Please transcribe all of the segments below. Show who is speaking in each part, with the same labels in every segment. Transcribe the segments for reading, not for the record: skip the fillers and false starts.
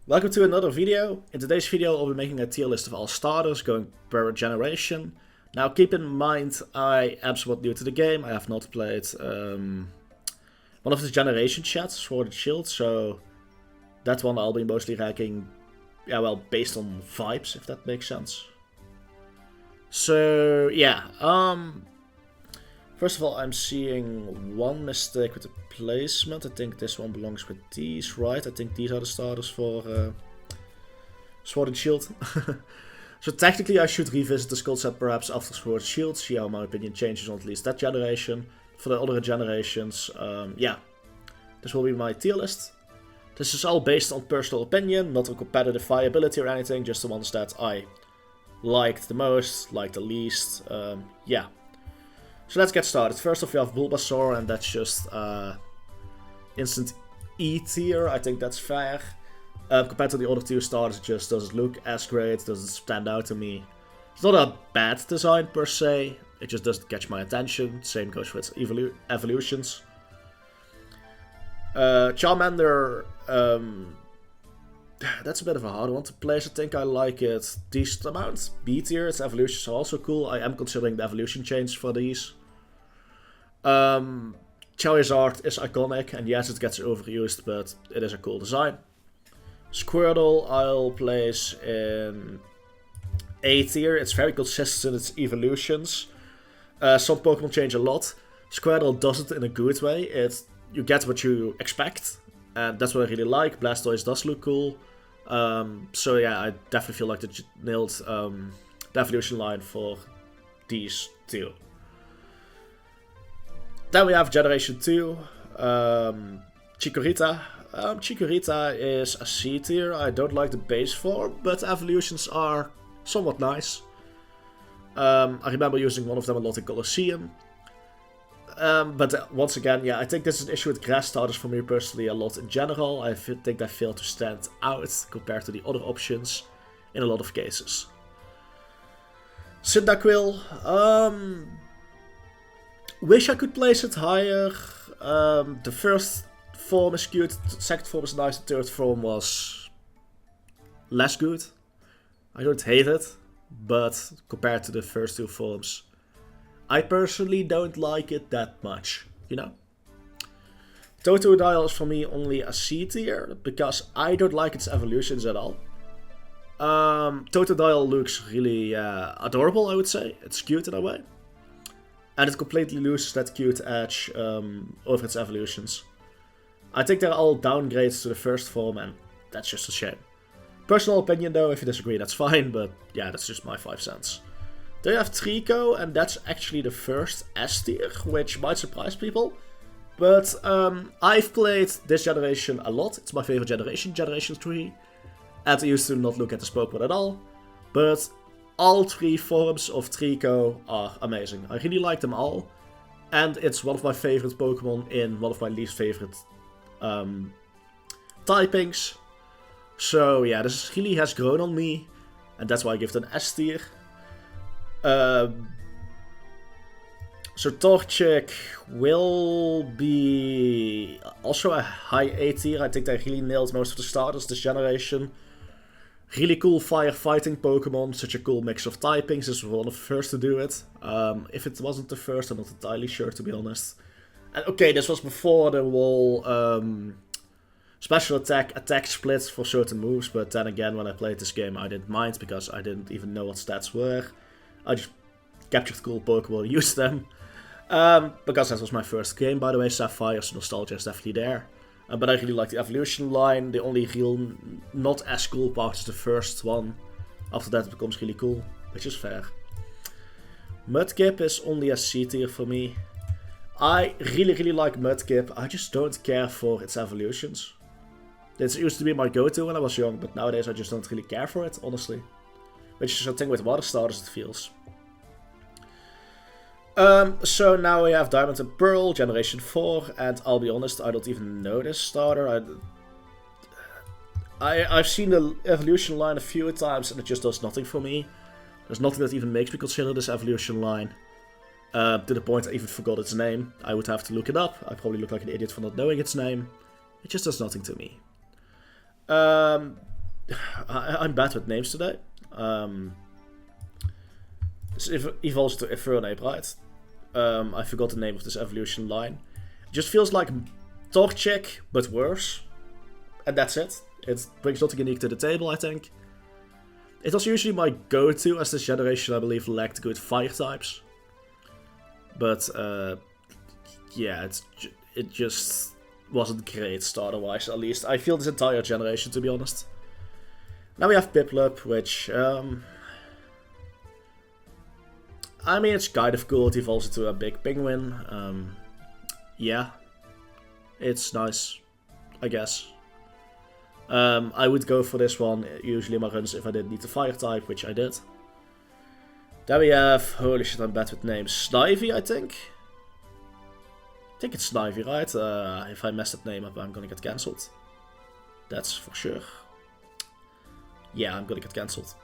Speaker 1: Welcome to another video. In today's video I'll be making a tier list of all starters going per generation. Now keep in mind I am somewhat new to the game. I have not played one of the generation chats, Sword and Shield, so that one I'll be mostly ranking, based on vibes, if that makes sense. So yeah, first of all I'm seeing one mistake with the placement. I think this one belongs with these, right? I think these are the starters for Sword and Shield. So technically I should revisit the skill set perhaps after Sword and Shield, see how my opinion changes on at least that generation. For the other generations, this will be my tier list. This is all based on personal opinion, not on competitive viability or anything, just the ones that I liked the most, liked the least, yeah. So let's get started. First off we have Bulbasaur, and that's just instant E tier, I think that's fair. Compared to the other two starters, it just doesn't look as great, doesn't stand out to me. It's not a bad design per se, it just doesn't catch my attention. Same goes with evolutions. Charmander, that's a bit of a hard one to place. I think I like it decent amount. B tier, its evolutions are also cool. I am considering the evolution change for these. Charizard is iconic, and yes, it gets overused, but it is a cool design. Squirtle I'll place in A tier. It's very consistent in its evolutions. Some Pokemon change a lot. Squirtle does it in a good way. You get what you expect, and that's what I really like. Blastoise does look cool. So yeah, I definitely feel like they nailed the evolution line for these two. Then we have Generation 2, Chikorita. Chikorita is a C tier. I don't like the base form, but evolutions are somewhat nice. I remember using one of them a lot in Colosseum. But once again, yeah, I think this is an issue with grass starters for me personally a lot in general. I think they fail to stand out compared to the other options in a lot of cases. Cyndaquil, wish I could place it higher. The first form is cute, the second form is nice, the third form was less good. I don't hate it, but compared to the first two forms, I personally don't like it that much, you know? Totodile is for me only a C tier, because I don't like its evolutions at all. Totodile looks really adorable, I would say. It's cute in a way. And it completely loses that cute edge over its evolutions. I think they're all downgrades to the first form, and that's just a shame. Personal opinion though, if you disagree that's fine, but yeah, that's just my 5 cents. Then you have Trico, and that's actually the first S tier, which might surprise people. But I've played this generation a lot. It's my favorite generation, Generation 3. And I used to not look at this Pokemon at all. But all 3 forms of Trico are amazing. I really like them all. And it's one of my favorite Pokemon in one of my least favorite typings. So yeah, this really has grown on me. And that's why I give it an S tier. So Torchic will be also a high A tier. I think they really nailed most of the starters this generation. Really cool firefighting Pokemon, such a cool mix of typings. This was one of the first to do it. If it wasn't the first, I'm not entirely sure, to be honest. And okay, this was before the whole special attack split for certain moves, but then again, when I played this game, I didn't mind because I didn't even know what stats were. I just captured cool Pokemon and used them. Because that was my first game, by the way. Sapphire, so nostalgia is definitely there. But I really like the evolution line. The only real not as cool part is the first one. After that it becomes really cool, which is fair. Mudkip is only a C tier for me. I really like Mudkip. I just don't care for its evolutions. It used to be my go-to when I was young, but nowadays I just don't really care for it, honestly. Which is a thing with water starters, it feels. So now we have Diamond and Pearl, Generation 4, and I'll be honest, I don't even know this starter. I've seen the evolution line a few times and it just does nothing for me. There's nothing that even makes me consider this evolution line. To the point I even forgot its name. I would have to look it up. I probably look like an idiot for not knowing its name. It just does nothing to me. I'm bad with names today. This evolves to Infernape, right? I forgot the name of this evolution line. It just feels like Torchic, but worse. And that's it. It brings nothing unique to the table, I think. It was usually my go-to, as this generation, I believe, lacked good fire types. But, yeah, it just wasn't great starter-wise, at least. I feel this entire generation, to be honest. Now we have Piplup, which, I mean, it's kind of cool. It evolves into a big penguin. Yeah. It's nice, I guess. I would go for this one, usually in my runs, if I didn't need the fire type, which I did. Then we have, holy shit, I'm bad with names, Snivy, I think? I think it's Snivy, right? If I mess that name up, I'm gonna get cancelled. That's for sure. Yeah, I'm gonna get cancelled.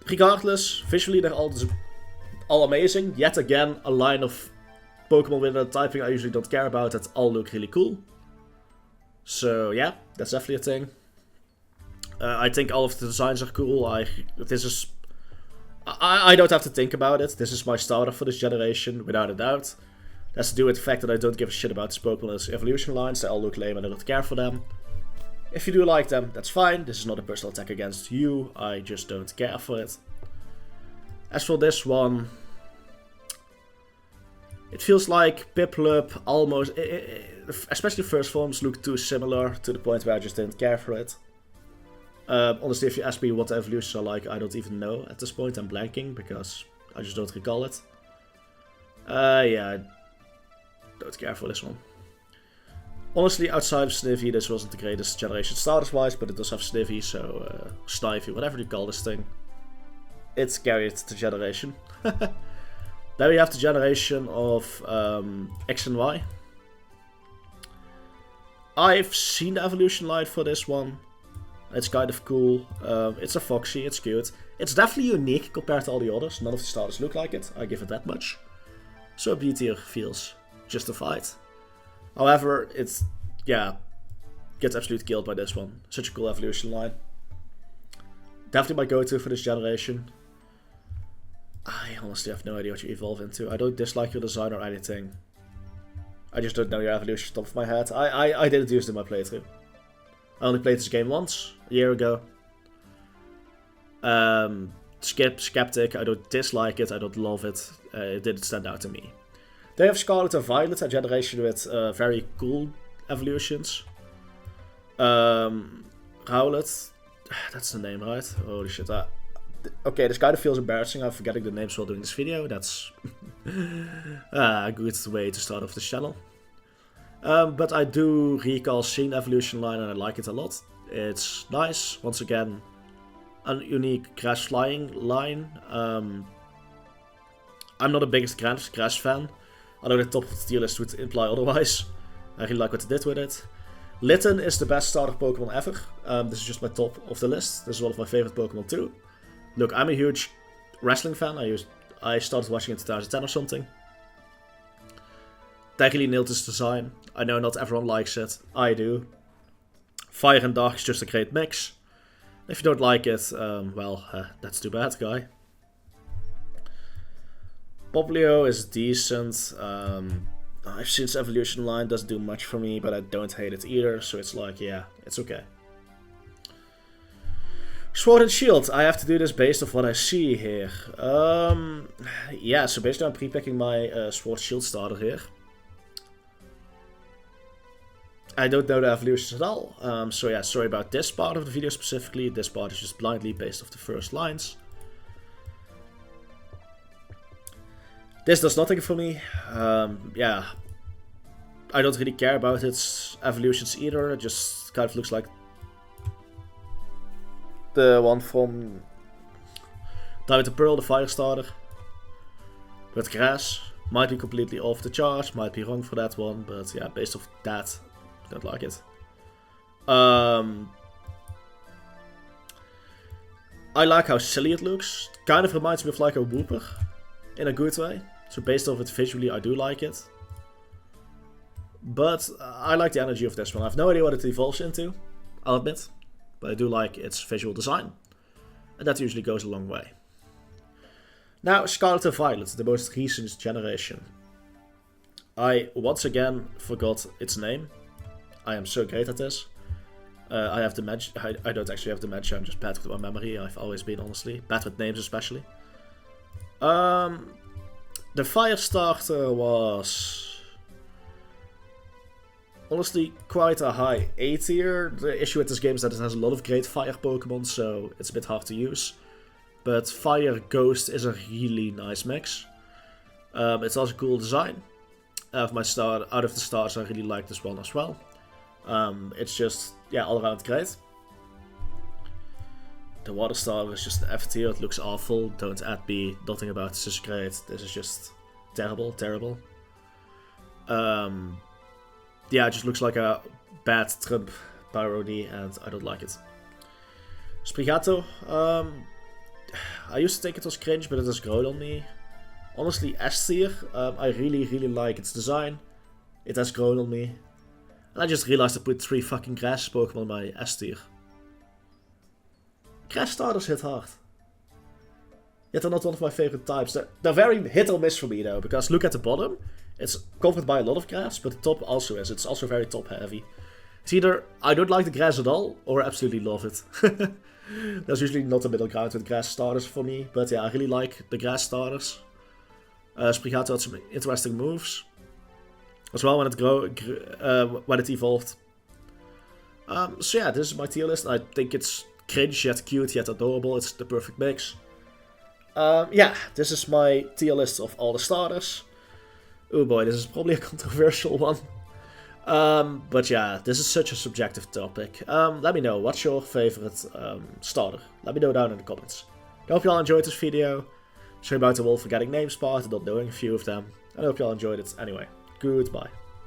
Speaker 1: Regardless, visually they're all amazing. Yet again, a line of Pokemon with a typing I usually don't care about that all look really cool. So yeah, that's definitely a thing. I think all of the designs are cool. I don't have to think about it. This is my starter for this generation, without a doubt. That's to do with the fact that I don't give a shit about this Pokemon's evolution lines. They all look lame and I don't care for them. If you do like them, that's fine. This is not a personal attack against you. I just don't care for it. As for this one, it feels like Piplup almost, especially first forms, look too similar to the point where I just didn't care for it. Honestly, if you ask me what the evolutions are like, I don't even know at this point. I'm blanking because I just don't recall it. Yeah, I don't care for this one. Honestly, outside of Snivy, this wasn't the greatest generation starters-wise, but it does have Snivy, so Snivy, whatever you call this thing. It's carried the generation. Then we have the generation of X and Y. I've seen the evolution line for this one. It's kind of cool. It's a Foxy, it's cute. It's definitely unique compared to all the others. None of the starters look like it, I give it that much. So a B tier feels justified. However, it's, yeah, gets absolutely killed by this one. Such a cool evolution line. Definitely my go-to for this generation. I honestly have no idea what you evolve into. I don't dislike your design or anything. I just don't know your evolution top of my head. I didn't use it in my playthrough. I only played this game once, a year ago. Skeptic, I don't dislike it, I don't love it. It didn't stand out to me. They have Scarlet and Violet, a generation with very cool evolutions. Rowlet, that's the name, right? Holy shit. Okay, this kind of feels embarrassing. I'm forgetting the names while doing this video. That's a good way to start off this channel. But I do recall seeing the evolution line and I like it a lot. It's nice. Once again, a unique grass flying line. I'm not the biggest grass fan. Although the top of the tier list would imply otherwise. I really like what they did with it. Litten is the best starter Pokemon ever. This is just my top of the list. This is one of my favorite Pokemon too. Look, I'm a huge wrestling fan. I started watching in 2010 or something. They really nailed this design. I know not everyone likes it. I do. Fire and Dark is just a great mix. If you don't like it, well, that's too bad, guy. Poplio is decent. I've seen its evolution line, doesn't do much for me, but I don't hate it either, so it's like, yeah, it's okay. Sword and Shield, I have to do this based off what I see here. Yeah, so basically I'm pre-picking my Sword Shield starter here. I don't know the evolutions at all, so yeah, sorry about this part of the video specifically. This part is just blindly based off the first lines. This does nothing for me. Yeah, I don't really care about its evolutions either. It just kind of looks like the one from Diamond and Pearl, the fire starter. With grass. Might be completely off the charts, might be wrong for that one, but yeah, based off that, I don't like it. I like how silly it looks. Kind of reminds me of like a Wooper, in a good way. So based off it visually, I do like it. But I like the energy of this one. I have no idea what it evolves into, I'll admit. but I do like its visual design, and that usually goes a long way. Now, Scarlet and Violet, the most recent generation. I once again forgot its name. I am so great at this. I have dementia. I don't actually have dementia, I'm just bad with my memory. I've always been, honestly. Bad with names, especially. The Firestarter was honestly quite a high A tier. The issue with this game is that it has a lot of great fire Pokemon, so it's a bit hard to use. But Fire Ghost is a really nice mix. It's also a cool design. Out of the stars, I really like this one as well. It's just, yeah, all around great. The Water Star is just F tier, it looks awful. Don't add me, nothing about this is great. This is just terrible, terrible. Yeah, it just looks like a bad Trump parody and I don't like it. Sprigato, I used to think it was cringe, but it has grown on me. Honestly, S tier, I really like its design. It has grown on me. And I just realized I put 3 fucking grass Pokemon on my S tier. Grass starters hit hard. Yet they're not one of my favorite types. They're very hit or miss for me though, because look at the bottom. It's covered by a lot of grass, but the top also is. It's also very top heavy. It's either I don't like the grass at all, or I absolutely love it. There's usually not a middle ground with grass starters for me, but yeah, I really like the grass starters. Sprigato had some interesting moves as well when it evolved. So yeah, this is my tier list. I think it's cringe yet cute yet adorable. It's the perfect mix. Yeah, this is my tier list of all the starters. Oh boy, this is probably a controversial one. But yeah, this is such a subjective topic. Let me know, what's your favorite starter? Let me know down in the comments. I hope you all enjoyed this video. Sorry about the whole forgetting names part and not knowing a few of them. I hope you all enjoyed it anyway. Goodbye.